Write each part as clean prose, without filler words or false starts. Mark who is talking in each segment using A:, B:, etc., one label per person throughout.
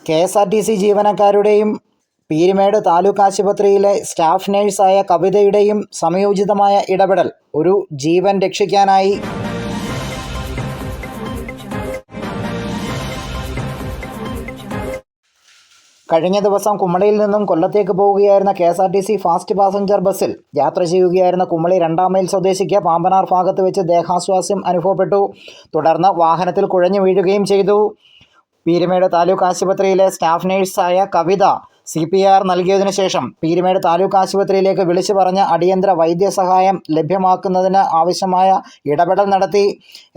A: KSRTC ജീവനക്കാരുടെയും പീരുമേട് താലൂക്ക് ആശുപത്രിയിലെ staff നഴ്സായ കവിതയുടെയും സമയോചിതമായ ഇടപെടൽ ഒരു ജീവൻ രക്ഷിക്കാനായി. കഴിഞ്ഞ ദിവസം കുമളിയിൽ നിന്നും കൊല്ലത്തേക്ക് പോവുകയായിരുന്ന KSRTC ഫാസ്റ്റ് പാസഞ്ചർ ബസ്സിൽ യാത്ര ചെയ്യുകയായിരുന്ന കുമളി 2 മൈൽ സ്വദേശിക്ക് പാമ്പനാർ ഭാഗത്ത് വെച്ച് ദേഹാസ്വാസ്യം അനുഭവപ്പെട്ടു. തുടർന്ന് വാഹനത്തിൽ കുഴഞ്ഞു വീഴുകയും ചെയ്തു. പീരുമേട് താലൂക്ക് ആശുപത്രിയിലെ സ്റ്റാഫ് നഴ്സായ കവിത CPR നൽകിയതിനു ശേഷം പീരുമേട് താലൂക്ക് ആശുപത്രിയിലേക്ക് വിളിച്ചു പറഞ്ഞ് അടിയന്തര വൈദ്യസഹായം ലഭ്യമാക്കുന്നതിന് ആവശ്യമായ ഇടപെടൽ നടത്തി.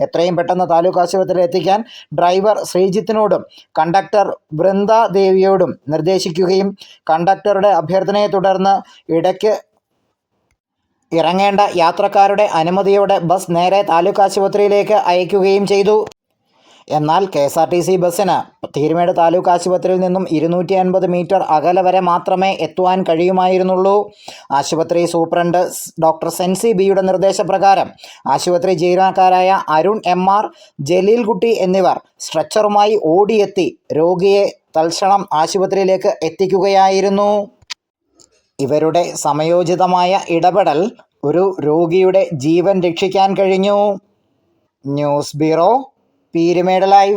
A: എത്രയും പെട്ടെന്ന് താലൂക്ക് ആശുപത്രിയിൽ എത്തിക്കാൻ ഡ്രൈവർ ശ്രീജിത്തിനോടും കണ്ടക്ടർ വൃന്ദാദേവിയോടും നിർദ്ദേശിക്കുകയും കണ്ടക്ടറുടെ അഭ്യർത്ഥനയെ തുടർന്ന് ഇടയ്ക്ക് ഇറങ്ങേണ്ട യാത്രക്കാരുടെ അനുമതിയോടെ ബസ് നേരെ താലൂക്ക് ആശുപത്രിയിലേക്ക് അയക്കുകയും ചെയ്തു. എന്നാൽ KSRTC ബസ്സിന് പീരുമേട് താലൂക്ക് ആശുപത്രിയിൽ നിന്നും 250 മീറ്റർ അകലെ വരെ മാത്രമേ എത്തുവാൻ കഴിയുമായിരുന്നുള്ളൂ. ആശുപത്രി സൂപ്രണ്ട് ഡോക്ടർ സെൻസി ബിയുടെ നിർദ്ദേശപ്രകാരം ആശുപത്രി ജീവനക്കാരായ അരുൺ MR, ജലീൽകുട്ടി എന്നിവർ സ്ട്രെച്ചറുമായി ഓടിയെത്തി രോഗിയെ തൽക്ഷണം ആശുപത്രിയിലേക്ക് എത്തിക്കുകയായിരുന്നു. ഇവരുടെ സമയോചിതമായ ഇടപെടൽ ഒരു രോഗിയുടെ ജീവൻ രക്ഷിക്കാൻ കഴിഞ്ഞു. News bureau, Peermade live.